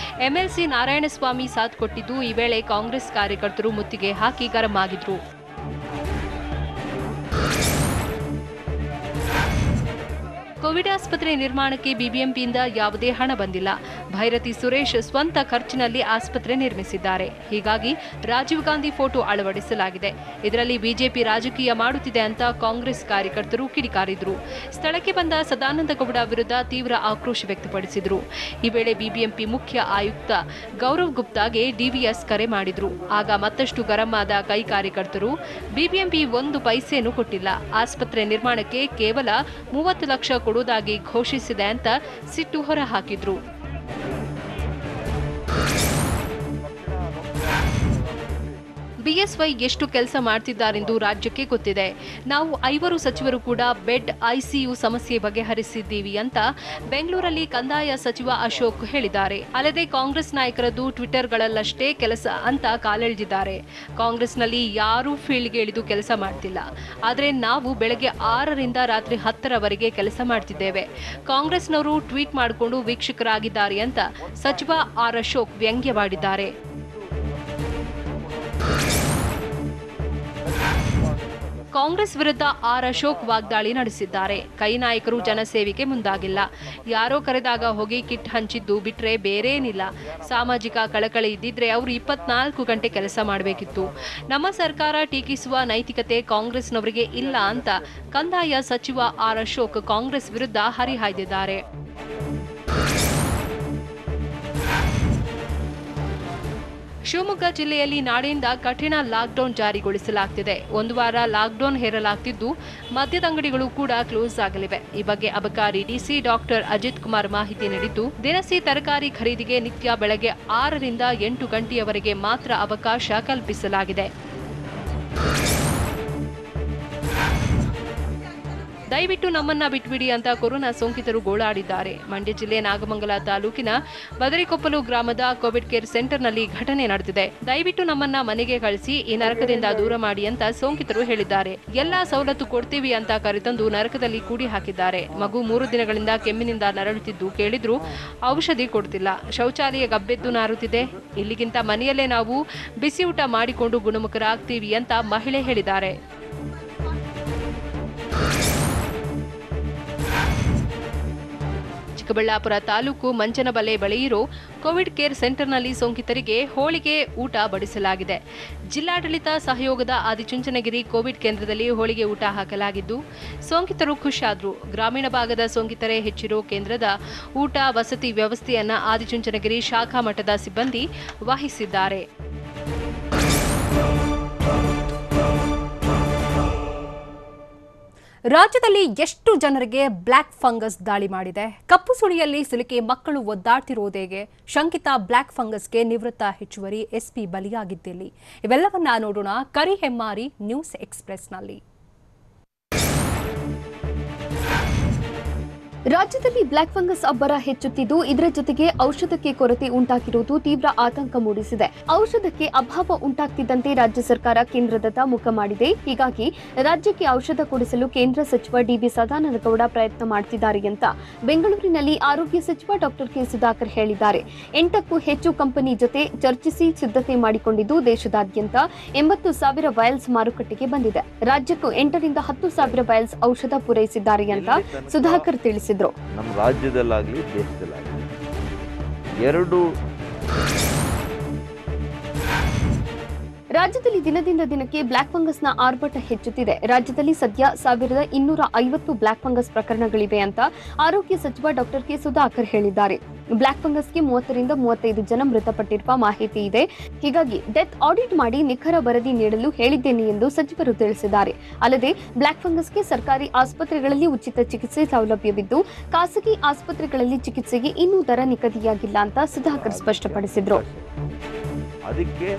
ಎಂಎಲ್ಸಿ ನಾರಾಯಣಸ್ವಾಮಿ ಸಾಥ್ ಕೊಟ್ಟಿದ್ದು. ಈ ವೇಳೆ ಕಾಂಗ್ರೆಸ್ ಕಾರ್ಯಕರ್ತರು ಮುತ್ತಿಗೆ ಹಾಕಿ ಗರಂ ಆಗಿದ್ರು. ಕೋವಿಡ್ ಆಸ್ಪತ್ರೆ ನಿರ್ಮಾಣಕ್ಕೆ ಬಿಬಿಎಂಪಿಯಿಂದ ಯಾವುದೇ ಹಣ ಬಂದಿಲ್ಲ. ಭೈರತಿ ಸುರೇಶ್ ಸ್ವಂತ ಖರ್ಚಿನಲ್ಲಿ ಆಸ್ಪತ್ರೆ ನಿರ್ಮಿಸಿದ್ದಾರೆ. ಹೀಗಾಗಿ ರಾಜೀವ್ ಗಾಂಧಿ ಫೋಟೋ ಅಳವಡಿಸಲಾಗಿದೆ. ಇದರಲ್ಲಿ ಬಿಜೆಪಿ ರಾಜಕೀಯ ಮಾಡುತ್ತಿದೆ ಅಂತ ಕಾಂಗ್ರೆಸ್ ಕಾರ್ಯಕರ್ತರು ಕಿಡಿಕಾರಿದ್ರು. ಸ್ಥಳಕ್ಕೆ ಬಂದ ಸದಾನಂದ ಗೌಡ ವಿರುದ್ಧ ತೀವ್ರ ಆಕ್ರೋಶ ವ್ಯಕ್ತಪಡಿಸಿದ್ರು. ಈ ವೇಳೆ ಬಿಬಿಎಂಪಿ ಮುಖ್ಯ ಆಯುಕ್ತ ಗೌರವ್ ಗುಪ್ತಾಗೆ ಡಿವಿಎಸ್ ಕರೆ ಮಾಡಿದ್ರು. ಆಗ ಮತ್ತಷ್ಟು ಗರಂ ಆದ ಕೈ ಕಾರ್ಯಕರ್ತರು ಬಿಬಿಎಂಪಿ 1 ಪೈಸೆಯನ್ನು ಕೊಟ್ಟಿಲ್ಲ, ಆಸ್ಪತ್ರೆ ನಿರ್ಮಾಣಕ್ಕೆ ಕೇವಲ 30 ಲಕ್ಷ ಕೊಡುವುದಾಗಿ ಘೋಷಿಸಿದೆ ಅಂತ ಸಿಟ್ಟು ಹೊರಹಾಕಿದ್ರು. ಬಿಎಸ್ವೈ ಎಷ್ಟು ಕೆಲಸ ಮಾಡ್ತಿದ್ದಾರೆಂದು ರಾಜ್ಯಕ್ಕೆ ಗೊತ್ತಿದೆ. ನಾವು 5 ಸಚಿವರು ಕೂಡ ಬೆಡ್ ಐಸಿಯು ಸಮಸ್ಯೆ ಬಗೆಹರಿಸಿದ್ದೀವಿ ಅಂತ ಬೆಂಗಳೂರಲ್ಲಿ ಕಂದಾಯ ಸಚಿವ ಅಶೋಕ್ ಹೇಳಿದ್ದಾರೆ. ಅಲ್ಲದೆ ಕಾಂಗ್ರೆಸ್ ನಾಯಕರದ್ದು ಟ್ವಿಟರ್ಗಳಲ್ಲಷ್ಟೇ ಕೆಲಸ ಅಂತ ಕಾಲೆಳೆದಿದ್ದಾರೆ. ಕಾಂಗ್ರೆಸ್ನಲ್ಲಿ ಯಾರೂ ಫೀಲ್ಡ್ಗೆ ಇಳಿದು ಕೆಲಸ ಮಾಡ್ತಿಲ್ಲ. ಆದರೆ ನಾವು ಬೆಳಗ್ಗೆ 6ರಿಂದ ರಾತ್ರಿ 10ರವರೆಗೆ ಕೆಲಸ ಮಾಡ್ತಿದ್ದೇವೆ. ಕಾಂಗ್ರೆಸ್ನವರು ಟ್ವೀಟ್ ಮಾಡಿಕೊಂಡು ವೀಕ್ಷಕರಾಗಿದ್ದಾರೆ ಅಂತ ಸಚಿವ ಆರ್ ಅಶೋಕ್ ವ್ಯಂಗ್ಯವಾಡಿದ್ದಾರೆ. ಕಾಂಗ್ರೆಸ್ ವಿರುದ್ಧ ಆರ್ ಅಶೋಕ್ ವಾಗ್ದಾಳಿ ನಡೆಸಿದ್ದಾರೆ. ಕೈ ನಾಯಕರು ಜನಸೇವೆಗೆ ಮುಂದಾಗಿಲ್ಲ. ಯಾರೋ ಕರೆದಾಗ ಹೋಗಿ ಕಿಟ್ ಹಂಚಿದ್ದು ಬಿಟ್ರೆ ಬೇರೇನಿಲ್ಲ. ಸಾಮಾಜಿಕ ಕಳಕಳಿ ಇದ್ದಿದ್ರೆ ಅವರು 24 ಗಂಟೆ ಕೆಲಸ ಮಾಡಬೇಕಿತ್ತು. ನಮ್ಮ ಸರ್ಕಾರ ಟೀಕಿಸುವ ನೈತಿಕತೆ ಕಾಂಗ್ರೆಸ್ನವರಿಗೆ ಇಲ್ಲ ಅಂತ ಕಂದಾಯ ಸಚಿವ ಆರ್ ಅಶೋಕ್ ಕಾಂಗ್ರೆಸ್ ವಿರುದ್ಧ ಹರಿಹಾಯ್ದಿದ್ದಾರೆ. ಶಿವಮೊಗ್ಗ ಜಿಲ್ಲೆಯಲ್ಲಿ ನಾಳೆಯಿಂದ ಕಠಿಣ ಲಾಕ್ಡೌನ್ ಜಾರಿಗೊಳಿಸಲಾಗುತ್ತಿದೆ. 1 ವಾರ ಲಾಕ್ಡೌನ್ ಹೇರಲಾಗುತ್ತಿದ್ದು ಮದ್ಯದ ಅಂಗಡಿಗಳು ಕೂಡ ಕ್ಲೋಸ್ ಆಗಲಿವೆ. ಈ ಬಗ್ಗೆ ಅಬಕಾರಿ ಡಿಸಿ ಡಾಕ್ಟರ್ ಅಜಿತ್ ಕುಮಾರ್ ಮಾಹಿತಿ ನೀಡಿದ್ದು, ದಿನಸಿ ತರಕಾರಿ ಖರೀದಿಗೆ ನಿತ್ಯ ಬೆಳಗ್ಗೆ 6ರಿಂದ 8 ಗಂಟೆಯವರೆಗೆ ಮಾತ್ರ ಅವಕಾಶ ಕಲ್ಪಿಸಲಾಗಿದೆ. ದಯವಿಟ್ಟು ನಮ್ಮನ್ನ ಬಿಟ್ಬಿಡಿ ಅಂತ ಕೊರೋನಾ ಸೋಂಕಿತರು ಗೋಳಾಡಿದ್ದಾರೆ. ಮಂಡ್ಯ ಜಿಲ್ಲೆ ನಾಗಮಂಗಲ ತಾಲೂಕಿನ ಬದರಿಕೊಪ್ಪಲು ಗ್ರಾಮದ ಕೋವಿಡ್ ಕೇರ್ ಸೆಂಟರ್ನಲ್ಲಿ ಘಟನೆ ನಡೆದಿದೆ. ದಯವಿಟ್ಟು ನಮ್ಮನ್ನ ಮನೆಗೆ ಕಳಿಸಿ, ಈ ನರಕದಿಂದ ದೂರ ಮಾಡಿ ಅಂತ ಸೋಂಕಿತರು ಹೇಳಿದ್ದಾರೆ. ಎಲ್ಲಾ ಸವಲತ್ತು ಕೊಡ್ತೀವಿ ಅಂತ ಕರೆತಂದು ನರಕದಲ್ಲಿ ಕೂಡಿ ಹಾಕಿದ್ದಾರೆ. ಮಗು 3 ದಿನಗಳಿಂದ ಕೆಮ್ಮಿನಿಂದ ನರಳುತ್ತಿದ್ದು ಕೇಳಿದ್ರು ಔಷಧಿ ಕೊಡ್ತಿಲ್ಲ. ಶೌಚಾಲಯ ಗಬ್ಬೆದ್ದು ನಾರುತ್ತಿದೆ. ಇಲ್ಲಿಗಿಂತ ಮನೆಯಲ್ಲೇ ನಾವು ಬಿಸಿ ಊಟ ಮಾಡಿಕೊಂಡು ಗುಣಮುಖರಾಗ್ತೀವಿ ಅಂತ ಮಹಿಳೆ ಹೇಳಿದ್ದಾರೆ. ಚಿಕ್ಕಬಳ್ಳಾಪುರ ತಾಲೂಕು ಮಂಚನಬಲೆ ಬಳಿ ಇರೋ ಕೋವಿಡ್ ಕೇರ್ ಸೆಂಟರ್ನಲ್ಲಿ ಸೋಂಕಿತರಿಗೆ ಹೋಳಿಗೆ ಊಟ ಬಡಿಸಲಾಗಿದೆ. ಜಿಲ್ಲಾಡಳಿತ ಸಹಯೋಗದ ಆದಿಚುಂಚನಗಿರಿ ಕೋವಿಡ್ ಕೇಂದ್ರದಲ್ಲಿ ಹೋಳಿಗೆ ಊಟ ಹಾಕಲಾಗಿದ್ದು ಸೋಂಕಿತರು ಖುಷಿಯಾದ್ರು. ಗ್ರಾಮೀಣ ಭಾಗದ ಸೋಂಕಿತರೇ ಹೆಚ್ಚಿರೋ ಕೇಂದ್ರದ ಊಟ ವಸತಿ ವ್ಯವಸ್ಥೆಯನ್ನ ಆದಿಚುಂಚನಗಿರಿ ಶಾಖಾ ಮಠದ ಸಿಬ್ಬಂದಿ ವಹಿಸಿದ್ದಾರೆ. ರಾಜ್ಯದಲ್ಲಿ ಎಷ್ಟು ಜನರಿಗೆ ಬ್ಲ್ಯಾಕ್ ಫಂಗಸ್ ದಾಳಿ ಮಾಡಿದೆ? ಕಪ್ಪು ಸುಳಿಯಲ್ಲಿ ಸಿಲುಕಿ ಮಕ್ಕಳು ಒದ್ದಾಡ್ತಿರೋದೇಗೆ? ಶಂಕಿತ ಬ್ಲ್ಯಾಕ್ ಫಂಗಸ್ಗೆ ನಿವೃತ್ತ ಹೆಚ್ಚುವರಿ ಎಸ್ಪಿ ಬಲಿಯಾಗಿದ್ದೆಲ್ಲಿ? ಇವೆಲ್ಲವನ್ನ ನೋಡೋಣ ಕರಿಹೆಮ್ಮಾರಿ ನ್ಯೂಸ್ ಎಕ್ಸ್‌ಪ್ರೆಸ್‌ನಲ್ಲಿ. ರಾಜ್ಯದಲ್ಲಿ ಬ್ಲ್ಯಾಕ್ ಫಂಗಸ್ ಅಬ್ಬರ ಹೆಚ್ಚುತ್ತಿದ್ದು ಇದರ ಜೊತೆಗೆ ಔಷಧಕ್ಕೆ ಕೊರತೆ ಉಂಟಾಗಿರುವುದು ತೀವ್ರ ಆತಂಕ ಮೂಡಿಸಿದೆ. ಔಷಧಕ್ಕೆ ಅಭಾವ ಉಂಟಾಗ್ತಿದ್ದಂತೆ ರಾಜ್ಯ ಸರ್ಕಾರ ಕೇಂದ್ರದತ್ತ ಮುಖ ಮಾಡಿದೆ. ಹೀಗಾಗಿ ರಾಜ್ಯಕ್ಕೆ ಔಷಧ ಕೊಡಿಸಲು ಕೇಂದ್ರ ಸಚಿವ ಡಿವಿ ಸದಾನಂದ ಗೌಡ ಪ್ರಯತ್ನ ಮಾಡ್ತಿದ್ದಾರೆ ಅಂತ ಬೆಂಗಳೂರಿನಲ್ಲಿ ಆರೋಗ್ಯ ಸಚಿವ ಡಾಕ್ಟರ್ ಕೆ ಸುಧಾಕರ್ ಹೇಳಿದ್ದಾರೆ. 8ಕ್ಕೂ ಹೆಚ್ಚು ಕಂಪನಿ ಜೊತೆ ಚರ್ಚಿಸಿ ಸಿದ್ಧತೆ ಮಾಡಿಕೊಂಡಿದ್ದು ದೇಶದಾದ್ಯಂತ 80,000 ವಯಲ್ಸ್ ಮಾರುಕಟ್ಟೆಗೆ ಬಂದಿದೆ. ರಾಜ್ಯಕ್ಕೂ 8ರಿಂದ 10,000 ವಯಲ್ಸ್ ಔಷಧ ಪೂರೈಸಿದ್ದಾರೆ ಅಂತ ಸುಧಾಕರ್ ತಿಳಿಸಿದರು. ನಮ್ಮ ರಾಜ್ಯದಲ್ಲಾಗಲಿ ದೇಶದಲ್ಲಾಗಲಿ ರಾಜ್ಯದಲ್ಲಿ ದಿನದಿಂದ ದಿನಕ್ಕೆ ಬ್ಲ್ಯಾಕ್ ಫಂಗಸ್ನ ಆರ್ಭಟ ಹೆಚ್ಚುತ್ತಿದೆ. ರಾಜ್ಯದಲ್ಲಿ ಸದ್ಯ 1250 ಬ್ಲ್ಯಾಕ್ ಫಂಗಸ್ ಪ್ರಕರಣಗಳಿವೆ ಅಂತ ಆರೋಗ್ಯ ಸಚಿವ ಡಾಕ್ಟರ್ ಕೆ ಸುಧಾಕರ್ ಹೇಳಿದ್ದಾರೆ. ಬ್ಲ್ಯಾಕ್ ಫಂಗಸ್ಗೆ 30ರಿಂದ 35 ಜನ ಮೃತಪಟ್ಟಿರುವ ಮಾಹಿತಿ ಇದೆ. ಹೀಗಾಗಿ ಡೆತ್ ಆಡಿಟ್ ಮಾಡಿ ನಿಖರ ವರದಿ ನೀಡಲು ಹೇಳಿದ್ದೇನೆ ಎಂದು ಸಚಿವರು ತಿಳಿಸಿದ್ದಾರೆ. ಅಲ್ಲದೆ ಬ್ಲ್ಯಾಕ್ ಫಂಗಸ್ಗೆ ಸರ್ಕಾರಿ ಆಸ್ಪತ್ರೆಗಳಲ್ಲಿ ಉಚಿತ ಚಿಕಿತ್ಸೆ ಸೌಲಭ್ಯವಿದ್ದು ಖಾಸಗಿ ಆಸ್ಪತ್ರೆಗಳಲ್ಲಿ ಚಿಕಿತ್ಸೆಗೆ ಇನ್ನೂ ದರ ನಿಗದಿಯಾಗಿಲ್ಲ ಅಂತ ಸುಧಾಕರ್ ಸ್ಪಷ್ಟಪಡಿಸಿದರು. ಅದಕ್ಕೆ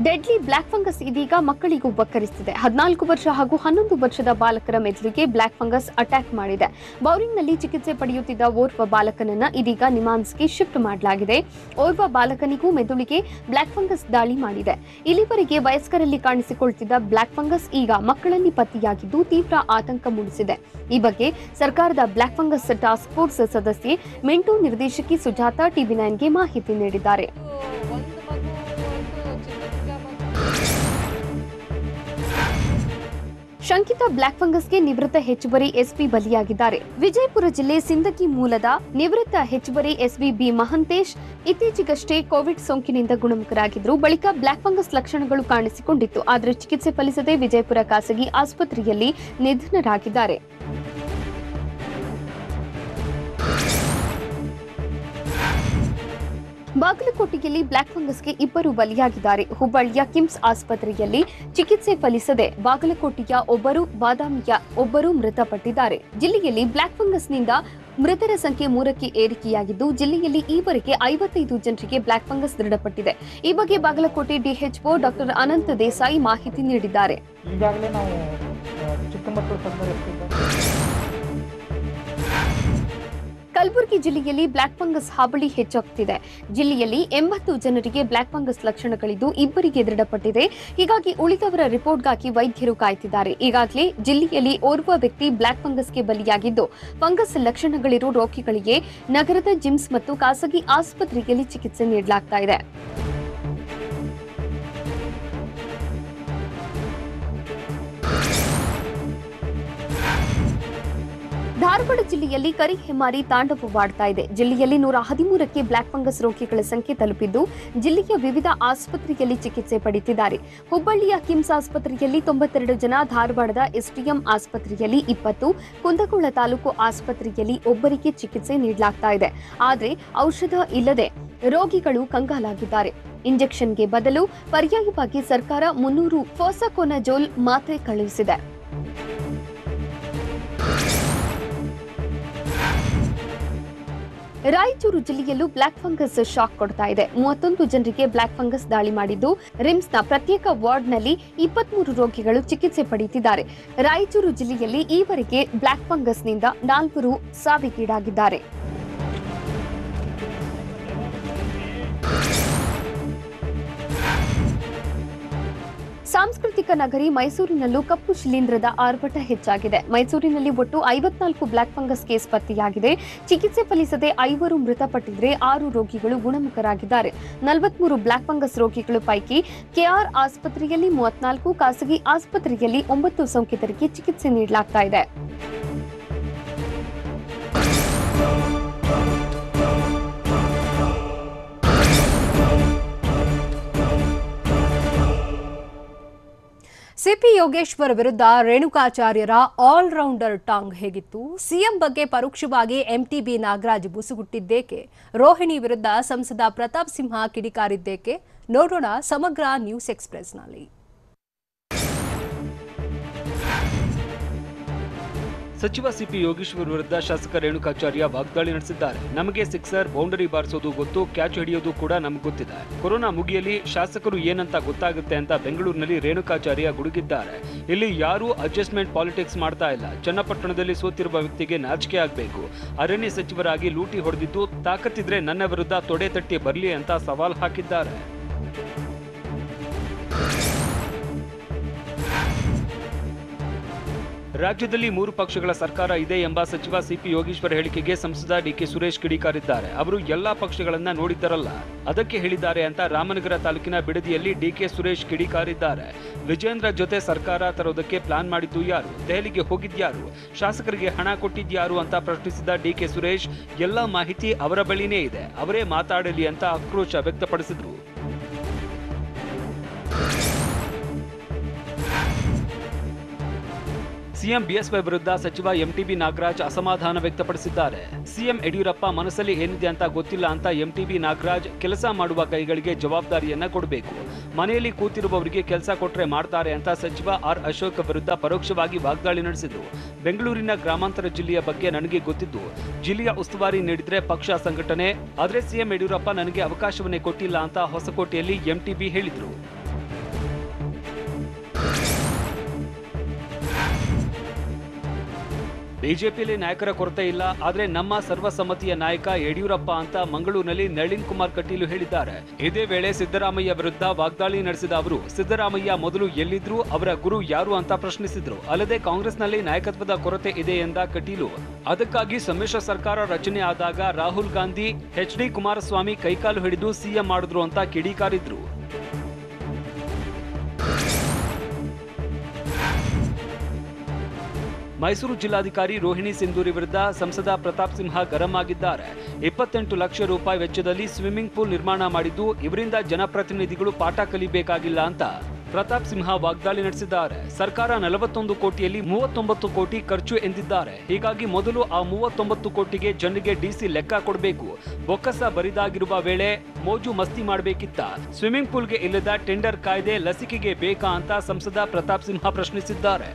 ಡೆಡ್ಲಿ ಬ್ಲಾಕ್ ಫಂಗಸ್ ಇದೀಗ ಮಕ್ಕಳಿಗೂ ಬಕ್ಕರಿಸಿದೆ. 14 ವರ್ಷ ಹಾಗೂ 11 ವರ್ಷದ ಬಾಲಕರ ಮೆದುಳಿಗೆ ಬ್ಲಾಕ್ ಫಂಗಸ್ ಅಟ್ಯಾಕ್ ಮಾಡಿದೆ. ಬೌರಿಂಗ್ನಲ್ಲಿ ಚಿಕಿತ್ಸೆ ಪಡೆಯುತ್ತಿದ್ದ ಓರ್ವ ಬಾಲಕನನ್ನ ಇದೀಗ ನಿಮಾನ್ಸ್ಗೆ ಶಿಫ್ಟ್ ಮಾಡಲಾಗಿದೆ. ಓರ್ವ ಬಾಲಕನಿಗೂ ಮೆದುಳಿಗೆ ಬ್ಲಾಕ್ ಫಂಗಸ್ ದಾಳಿ ಮಾಡಿದೆ. ಇಲ್ಲಿವರೆಗೆ ವಯಸ್ಕರಲ್ಲಿ ಕಾಣಿಸಿಕೊಳ್ತಿದ್ದ ಬ್ಲಾಕ್ ಫಂಗಸ್ ಈಗ ಮಕ್ಕಳಲ್ಲಿ ಪತ್ತೆಯಾಗಿದ್ದು ತೀವ್ರ ಆತಂಕ ಮೂಡಿಸಿದೆ. ಈ ಬಗ್ಗೆ ಸರ್ಕಾರದ ಬ್ಲಾಕ್ ಫಂಗಸ್ ಟಾಸ್ಕ್ ಫೋರ್ಸ್ ಸದಸ್ಯೆ ಮಿಂಟು ನಿರ್ದೇಶಕಿ ಸುಜಾತಾ TV9ಗೆ ಮಾಹಿತಿ ನೀಡಿದ್ದಾರೆ. ಶಂಕಿತ ಬ್ಲಾಕ್ ಫಂಗಸ್ಗೆ ನಿವೃತ್ತ ಹೆಚ್ಚುವರಿ ಎಸ್ಪಿ ಬಲಿಯಾಗಿದ್ದಾರೆ. ವಿಜಯಪುರ ಜಿಲ್ಲೆ ಸಿಂದಗಿ ಮೂಲದ ನಿವೃತ್ತ ಹೆಚ್ಚುವರಿ ಎಸ್ಪಿ ಬಿ ಮಹಂತೇಶ್ ಇತ್ತೀಚೆಗಷ್ಟೇ ಕೋವಿಡ್ ಸೋಂಕಿನಿಂದ ಗುಣಮುಖರಾಗಿದ್ರು. ಬಳಿಕ ಬ್ಲಾಕ್ ಫಂಗಸ್ ಲಕ್ಷಣಗಳು ಕಾಣಿಸಿಕೊಂಡಿತ್ತು. ಆದರೆ ಚಿಕಿತ್ಸೆ ಫಲಿಸದೆ ವಿಜಯಪುರ ಖಾಸಗಿ ಆಸ್ಪತ್ರೆಯಲ್ಲಿ ನಿಧನರಾಗಿದ್ದಾರೆ. ಬಾಗಲಕೋಟೆಯಲ್ಲಿ ಬ್ಲಾಕ್ ಫಂಗಸ್ಗೆ 2 ಬಲಿಯಾಗಿದ್ದಾರೆ. ಹುಬ್ಬಳ್ಳಿಯ ಕಿಮ್ಸ್ ಆಸ್ಪತ್ರೆಯಲ್ಲಿ ಚಿಕಿತ್ಸೆ ಫಲಿಸದೆ ಬಾಗಲಕೋಟೆಯ ಬಾದಾಮಿಯ ಒಬ್ಬರು ಮೃತಪಟ್ಟಿದ್ದಾರೆ. ಜಿಲ್ಲೆಯಲ್ಲಿ ಬ್ಲಾಕ್ ಫಂಗಸ್ನಿಂದ ಮೃತರ ಸಂಖ್ಯೆ 3ಕ್ಕೆ ಏರಿಕೆಯಾಗಿದ್ದು ಜಿಲ್ಲೆಯಲ್ಲಿ ಈವರೆಗೆ 55 ಜನರಿಗೆ ಬ್ಲಾಕ್ ಫಂಗಸ್ ದೃಢಪಟ್ಟಿದೆ. ಈ ಬಗ್ಗೆ ಬಾಗಲಕೋಟೆ ಡಿಎಚ್ಒ ಡಾಕ್ಟರ್ ಅನಂತ ದೇಸಾಯಿ ಮಾಹಿತಿ ನೀಡಿದ್ದಾರೆ. ಈಗಾಗಲೇ ನಾವು ಚಿಕ್ಕ ಮಕ್ಕಳು ಕಲಬುರಗಿ ಜಿಲ್ಲೆಯಲ್ಲಿ ಬ್ಲಾಕ್ ಫಂಗಸ್ ಹಾವಳಿ ಹೆಚ್ಚಾಗುತ್ತಿದೆ. ಜಿಲ್ಲೆಯಲ್ಲಿ 80 ಜನರಿಗೆ ಬ್ಲಾಕ್ ಫಂಗಸ್ ಲಕ್ಷಣಗಳಿದ್ದು 2 ದೃಢಪಟ್ಟಿದೆ. ಹೀಗಾಗಿ ಉಳಿದವರ ರಿಪೋರ್ಟ್ಗಾಗಿ ವೈದ್ಯರು ಕಾಯ್ತಿದ್ದಾರೆ. ಈಗಾಗಲೇ ಜಿಲ್ಲೆಯಲ್ಲಿ ಓರ್ವ ವ್ಯಕ್ತಿ ಬ್ಲಾಕ್ ಫಂಗಸ್ಗೆ ಬಲಿಯಾಗಿದ್ದು ಫಂಗಸ್ ಲಕ್ಷಣಗಳಿರುವ ರೋಗಿಗಳಿಗೆ ನಗರದ ಜಿಮ್ಸ್ ಮತ್ತು ಖಾಸಗಿ ಆಸ್ಪತ್ರೆಯಲ್ಲಿ ಚಿಕಿತ್ಸೆ ನೀಡಲಾಗ್ತಾ ಇದೆ. ಧಾರವಾಡ ಜಿಲ್ಲೆಯಲ್ಲಿ ಕರಿ ಹೆಮ್ಮಾರಿ ತಾಂಡವವಾಡ್ತಾ ಇದೆ. ಜಿಲ್ಲೆಯಲ್ಲಿ 113ಕ್ಕೆ ಬ್ಲಾಕ್ ಫಂಗಸ್ ರೋಗಿಗಳ ಸಂಖ್ಯೆ ತಲುಪಿದ್ದು ಜಿಲ್ಲೆಯ ವಿವಿಧ ಆಸ್ಪತ್ರೆಯಲ್ಲಿ ಚಿಕಿತ್ಸೆ ಪಡೆಯುತ್ತಿದ್ದಾರೆ. ಹುಬ್ಬಳ್ಳಿಯ ಕಿಮ್ಸ್ ಆಸ್ಪತ್ರೆಯಲ್ಲಿ 92 ಜನ, ಧಾರವಾಡದ ಎಸ್ಟಿಎಂ ಆಸ್ಪತ್ರೆಯಲ್ಲಿ 20, ಕುಂದಗೋಳ ತಾಲೂಕು ಆಸ್ಪತ್ರೆಯಲ್ಲಿ 1 ಚಿಕಿತ್ಸೆ ನೀಡಲಾಗ್ತಾ ಇದೆ. ಆದರೆ ಔಷಧ ಇಲ್ಲದೆ ರೋಗಿಗಳು ಕಂಗಾಲಾಗಿದ್ದಾರೆ. ಇಂಜೆಕ್ಷನ್ಗೆ ಬದಲು ಪರ್ಯಾಯವಾಗಿ ಸರ್ಕಾರ 300 ಫೋಸಕೋನಜೋಲ್ ಮಾತ್ರೆ ಕಳುಹಿಸಿದೆ. ರಾಯಚೂರು ಜಿಲ್ಲೆಯಲ್ಲೂ ಬ್ಲಾಕ್ ಫಂಗಸ್ ಶಾಕ್ ಕೊಡ್ತಾ ಇದೆ. 31 ಜನರಿಗೆ ಬ್ಲಾಕ್ ಫಂಗಸ್ ದಾಳಿ ಮಾಡಿದ್ದು ರಿಮ್ಸ್ನ ಪ್ರತ್ಯೇಕ ವಾರ್ಡ್ನಲ್ಲಿ 23 ರೋಗಿಗಳು ಚಿಕಿತ್ಸೆ ಪಡೆಯುತ್ತಿದ್ದಾರೆ. ರಾಯಚೂರು ಜಿಲ್ಲೆಯಲ್ಲಿ ಈವರೆಗೆ ಬ್ಲಾಕ್ ಫಂಗಸ್ನಿಂದ 4 ಸಾವಿಗೀಡಾಗಿದ್ದಾರೆ. ಸಾಂಸ್ಕೃತಿಕ ನಗರಿ ಮೈಸೂರಿನಲ್ಲೂ ಕಪ್ಪು ಶಿಲೀಂಧ್ರದ ಆರ್ಭಟ ಹೆಚ್ಚಾಗಿದೆ. ಮೈಸೂರಿನಲ್ಲಿ ಒಟ್ಟು 54 ಬ್ಲಾಕ್ ಫಂಗಸ್ ಕೇಸ್ ಪತ್ತೆಯಾಗಿದೆ. ಚಿಕಿತ್ಸೆ ಫಲಿಸದೆ 5 ಮೃತಪಟ್ಟಿದ್ರೆ 6 ರೋಗಿಗಳು ಗುಣಮುಖರಾಗಿದ್ದಾರೆ. 43 ಬ್ಲಾಕ್ ಫಂಗಸ್ ರೋಗಿಗಳ ಪೈಕಿ ಕೆಆರ್ ಆಸ್ಪತ್ರೆಯಲ್ಲಿ 34, ಖಾಸಗಿ ಆಸ್ಪತ್ರೆಯಲ್ಲಿ 9 ಸೋಂಕಿತರಿಗೆ ಚಿಕಿತ್ಸೆ ನೀಡಲಾಗ್ತಾ ಇದೆ. ಸಿಪಿ ಯೋಗೇಶ್ವರ್ ವಿರುದ್ಧ ರೇಣುಕಾಚಾರ್ಯರ ಆಲ್ರೌಂಡರ್ ಟಾಂಗ್ ಹೇಗಿತ್ತು? ಸಿಎಂ ಬಗ್ಗೆ ಪರೋಕ್ಷವಾಗಿ ಎಂಟಿಬಿ ನಾಗರಾಜ್ ಬುಸುಗುಟ್ಟಿದ್ದೇಕೆ? ರೋಹಿಣಿ ವಿರುದ್ಧ ಸಂಸದ ಪ್ರತಾಪ್ ಸಿಂಹ ಕಿಡಿಕಾರಿದ್ದೇಕೆ? ನೋಡೋಣ ಸಮಗ್ರ ನ್ಯೂಸ್ ಎಕ್ಸ್‌ಪ್ರೆಸ್‌ನಲ್ಲಿ. ಸಚಿವ ಸಿಪಿ ಯೋಗೇಶ್ವರ್ ವಿರುದ್ಧ ಶಾಸಕ ರೇಣುಕಾಚಾರ್ಯ ವಾಗ್ದಾಳಿ ನಡೆಸಿದ್ದಾರೆ. ನಮಗೆ ಸಿಕ್ಸರ್, ಬೌಂಡರಿ ಬಾರಿಸೋದು ಗೊತ್ತು, ಕ್ಯಾಚ್ ಹಿಡಿಯೋದು ಕೂಡ ನಮ್ಗೆ ಗೊತ್ತಿದೆ. ಕೊರೋನಾ ಮುಗಿಯಲಿ ಶಾಸಕರು ಏನಂತ ಗೊತ್ತಾಗುತ್ತೆ ಅಂತ ಬೆಂಗಳೂರಿನಲ್ಲಿ ರೇಣುಕಾಚಾರ್ಯ ಗುಡುಗಿದ್ದಾರೆ. ಇಲ್ಲಿ ಯಾರೂ ಅಡ್ಜಸ್ಟ್ಮೆಂಟ್ ಪಾಲಿಟಿಕ್ಸ್ ಮಾಡ್ತಾ ಇಲ್ಲ. ಚನ್ನಪಟ್ಟಣದಲ್ಲಿ ಸೋತಿರುವ ವ್ಯಕ್ತಿಗೆ ನಾಚಿಕೆ ಆಗಬೇಕು. ಅರಣ್ಯ ಸಚಿವರಾಗಿ ಲೂಟಿ ಹೊಡೆದಿದ್ದು ತಾಕತ್ತಿದ್ರೆ ನನ್ನ ವಿರುದ್ಧ ತೊಡೆ ತಟ್ಟಿ ಬರಲಿ ಅಂತ ಸವಾಲ್ ಹಾಕಿದ್ದಾರೆ. ರಾಜ್ಯದಲ್ಲಿ 3 ಪಕ್ಷಗಳ ಸರ್ಕಾರ ಇದೆ ಎಂಬ ಸಚಿವ ಸಿಪಿ ಯೋಗೇಶ್ವರ್ ಹೇಳಿಕೆಗೆ ಸಂಸದ ಡಿಕೆ ಸುರೇಶ್ ಕಿಡಿಕಾರಿದ್ದಾರೆ. ಅವರು ಎಲ್ಲಾ ಪಕ್ಷಗಳನ್ನ ನೋಡಿದ್ದರಲ್ಲ, ಅದಕ್ಕೆ ಹೇಳಿದ್ದಾರೆ ಅಂತ ರಾಮನಗರ ತಾಲೂಕಿನ ಬಿಡದಿಯಲ್ಲಿ ಡಿಕೆ ಸುರೇಶ್ ಕಿಡಿಕಾರಿದ್ದಾರೆ. ವಿಜೇಂದ್ರ ಜೊತೆ ಸರ್ಕಾರ ತರೋದಕ್ಕೆ ಪ್ಲಾನ್ ಮಾಡಿದ್ದು ಯಾರು? ದೆಹಲಿಗೆ ಹೋಗಿದ್ಯಾರು? ಶಾಸಕರಿಗೆ ಹಣ ಕೊಟ್ಟಿದ್ಯಾರು ಅಂತ ಪ್ರಶ್ನಿಸಿದ ಡಿಕೆ ಸುರೇಶ್ ಎಲ್ಲಾ ಮಾಹಿತಿ ಅವರ ಬಳಿನೇ ಇದೆ, ಅವರೇ ಮಾತಾಡಲಿ ಅಂತ ಆಕ್ರೋಶ ವ್ಯಕ್ತಪಡಿಸಿದ್ರು. ಸಿಎಂ ಬಿಎಸ್ವೈ ವಿರುದ್ಧ ಸಚಿವ ಎಂಟಿಬಿ ನಾಗರಾಜ್ ಅಸಮಾಧಾನ ವ್ಯಕ್ತಪಡಿಸಿದ್ದಾರೆ. ಸಿಎಂ ಯಡಿಯೂರಪ್ಪ ಮನಸ್ಸಲ್ಲಿ ಏನಿದೆ ಅಂತ ಗೊತ್ತಿಲ್ಲ ಅಂತ ಎಂಟಿಬಿ ನಾಗರಾಜ್ ಕೆಲಸ ಮಾಡುವ ಕೈಗಳಿಗೆ ಜವಾಬ್ದಾರಿಯನ್ನ ಕೊಡಬೇಕು. ಮನೆಯಲ್ಲಿ ಕೂತಿರುವವರಿಗೆ ಕೆಲಸ ಕೊಟ್ರೆ ಮಾಡ್ತಾರೆ ಅಂತ ಸಚಿವ ಆರ್ ಅಶೋಕ್ ವಿರುದ್ಧ ಪರೋಕ್ಷವಾಗಿ ವಾಗ್ದಾಳಿ ನಡೆಸಿದ್ರು. ಬೆಂಗಳೂರಿನ ಗ್ರಾಮಾಂತರ ಜಿಲ್ಲೆಯ ಬಗ್ಗೆ ನನಗೆ ಗೊತ್ತಿದ್ದು ಜಿಲ್ಲೆಯ ಉಸ್ತುವಾರಿ ನೀಡಿದ್ರೆ ಪಕ್ಷ ಸಂಘಟನೆ, ಆದರೆ ಸಿಎಂ ಯಡಿಯೂರಪ್ಪ ನನಗೆ ಅವಕಾಶವನ್ನೇ ಕೊಟ್ಟಿಲ್ಲ ಅಂತ ಹೊಸಕೋಟೆಯಲ್ಲಿ ಎಂಟಿಬಿ ಹೇಳಿದ್ರು. ಬಿಜೆಪಿಯಲ್ಲಿ ನಾಯಕರ ಕೊರತೆ ಇಲ್ಲ, ಆದರೆ ನಮ್ಮ ಸರ್ವಸಮ್ಮತಿಯ ನಾಯಕ ಯಡಿಯೂರಪ್ಪ ಅಂತ ಮಂಗಳೂರಿನಲ್ಲಿ ನಳಿನ್ ಕುಮಾರ್ ಕಟೀಲು ಹೇಳಿದ್ದಾರೆ. ಇದೇ ವೇಳೆ ಸಿದ್ದರಾಮಯ್ಯ ವಿರುದ್ಧ ವಾಗ್ದಾಳಿ ನಡೆಸಿದ ಅವರು ಸಿದ್ದರಾಮಯ್ಯ ಮೊದಲು ಎಲ್ಲಿದ್ರು, ಅವರ ಗುರು ಯಾರು ಅಂತ ಪ್ರಶ್ನಿಸಿದ್ರು. ಅಲ್ಲದೆ ಕಾಂಗ್ರೆಸ್ನಲ್ಲಿ ನಾಯಕತ್ವದ ಕೊರತೆ ಇದೆ ಎಂದ ಕಟೀಲು, ಅದಕ್ಕಾಗಿ ಸಮ್ಮಿಶ್ರ ಸರ್ಕಾರ ರಚನೆ ಆದಾಗ ರಾಹುಲ್ ಗಾಂಧಿ, ಎಚ್ಡಿ ಕುಮಾರಸ್ವಾಮಿ ಕೈಕಾಲು ಹಿಡಿದು ಸಿಎಂ ಮಾಡಿದ್ರು ಅಂತ ಕಿಡಿಕಾರಿದ್ರು. ಮೈಸೂರು ಜಿಲ್ಲಾಧಿಕಾರಿ ರೋಹಿಣಿ ಸಿಂಧೂರಿ ವಿರುದ್ಧ ಸಂಸದ ಪ್ರತಾಪ್ ಸಿಂಹ ಗರಂ ಆಗಿದ್ದಾರೆ. 28 ಲಕ್ಷ ರೂಪಾಯಿ ವೆಚ್ಚದಲ್ಲಿ ಸ್ವಿಮ್ಮಿಂಗ್ ಪೂಲ್ ನಿರ್ಮಾಣ ಮಾಡಿದ್ದು ಇವರಿಂದ ಜನಪ್ರತಿನಿಧಿಗಳು ಪಾಠ ಕಲಿಬೇಕಾಗಿಲ್ಲ ಅಂತ ಪ್ರತಾಪ್ ಸಿಂಹ ವಾಗ್ದಾಳಿ ನಡೆಸಿದ್ದಾರೆ. ಸರ್ಕಾರ 41 ಕೋಟಿಯಲ್ಲಿ 39 ಕೋಟಿ ಖರ್ಚು ಎಂದಿದ್ದಾರೆ. ಹೀಗಾಗಿ ಮೊದಲು ಆ 39 ಕೋಟಿಗೆ ಜನರಿಗೆ ಡಿಸಿ ಲೆಕ್ಕ ಕೊಡಬೇಕು. ಬೊಕ್ಕಸ ಬರಿದಾಗಿರುವ ವೇಳೆ ಮೋಜು ಮಸ್ತಿ ಮಾಡಬೇಕಿತ್ತ? ಸ್ವಿಮ್ಮಿಂಗ್ ಪೂಲ್ಗೆ ಇಲ್ಲದ ಟೆಂಡರ್ ಕಾಯ್ದೆ ಲಸಿಕೆಗೆ ಬೇಕಾ ಅಂತ ಸಂಸದ ಪ್ರತಾಪ್ ಸಿಂಹ ಪ್ರಶ್ನಿಸಿದ್ದಾರೆ.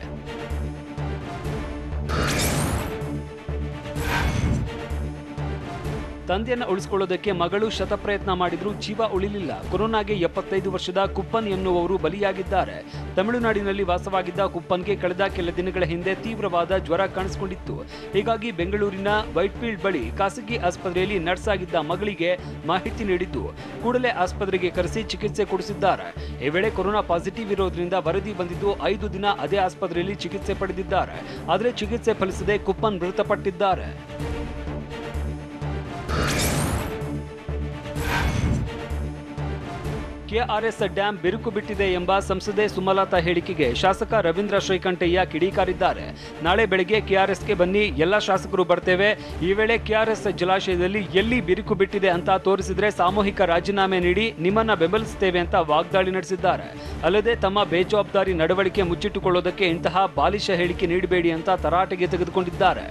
ತಂದೆಯನ್ನು ಉಳಿಸಿಕೊಳ್ಳೋದಕ್ಕೆ ಮಗಳು ಶತಪ್ರಯತ್ನ ಮಾಡಿದ್ರೂ ಜೀವ ಉಳಿಲಿಲ್ಲ. ಕೊರೋನಾಗೆ 75 ವರ್ಷದ ಕುಪ್ಪನ್ ಎನ್ನುವವರು ಬಲಿಯಾಗಿದ್ದಾರೆ. ತಮಿಳುನಾಡಿನಲ್ಲಿ ವಾಸವಾಗಿದ್ದ ಕುಪ್ಪನ್ಗೆ ಕಳೆದ ಕೆಲ ದಿನಗಳ ಹಿಂದೆ ತೀವ್ರವಾದ ಜ್ವರ ಕಾಣಿಸಿಕೊಂಡಿತ್ತು. ಹೀಗಾಗಿ ಬೆಂಗಳೂರಿನ ವೈಟ್ಫೀಲ್ಡ್ ಬಳಿ ಖಾಸಗಿ ಆಸ್ಪತ್ರೆಯಲ್ಲಿ ನರ್ಸ್ ಆಗಿದ್ದ ಮಗಳಿಗೆ ಮಾಹಿತಿ ನೀಡಿದ್ದು ಕೂಡಲೇ ಆಸ್ಪತ್ರೆಗೆ ಕರೆಸಿ ಚಿಕಿತ್ಸೆ ಕೊಡಿಸಿದ್ದಾರೆ. ಈ ವೇಳೆ ಕೊರೋನಾ ಪಾಸಿಟಿವ್ ಇರೋದ್ರಿಂದ ವರದಿ ಬಂದಿದ್ದು 5 ದಿನ ಅದೇ ಆಸ್ಪತ್ರೆಯಲ್ಲಿ ಚಿಕಿತ್ಸೆ ಪಡೆದಿದ್ದಾರೆ. ಆದರೆ ಚಿಕಿತ್ಸೆ ಫಲಿಸದೆ ಕುಪ್ಪನ್ ಮೃತಪಟ್ಟಿದ್ದಾರೆ. ಕೆಆರ್ಎಸ್ ಡ್ಯಾಂ ಬಿರುಕು ಬಿಟ್ಟಿದೆ ಎಂಬ ಸಂಸದೆ ಸುಮಲತಾ ಹೇಳಿಕೆಗೆ ಶಾಸಕ ರವೀಂದ್ರ ಶ್ರೀಕಂಠಯ್ಯ ಕಿಡಿಕಾರಿದ್ದಾರೆ. ನಾಳೆ ಬೆಳಗ್ಗೆ ಕೆಆರ್ಎಸ್ಗೆ ಬನ್ನಿ, ಎಲ್ಲ ಶಾಸಕರು ಬರ್ತೇವೆ. ಈ ವೇಳೆ ಕೆಆರ್ಎಸ್ ಜಲಾಶಯದಲ್ಲಿ ಎಲ್ಲಿ ಬಿರುಕು ಬಿಟ್ಟಿದೆ ಅಂತ ತೋರಿಸಿದ್ರೆ ಸಾಮೂಹಿಕ ರಾಜೀನಾಮೆ ನೀಡಿ ನಿಮ್ಮನ್ನ ಬೆಂಬಲಿಸುತ್ತೇವೆ ಅಂತ ವಾಗ್ದಾಳಿ ನಡೆಸಿದ್ದಾರೆ. ಅಲ್ಲದೆ ತಮ್ಮ ಬೇಜವಾಬ್ದಾರಿ ನಡವಳಿಕೆ ಮುಚ್ಚಿಟ್ಟುಕೊಳ್ಳೋದಕ್ಕೆ ಇಂತಹ ಬಾಲಿಶ ಹೇಳಿಕೆ ನೀಡಬೇಡಿ ಅಂತ ತರಾಟೆಗೆ ತೆಗೆದುಕೊಂಡಿದ್ದಾರೆ.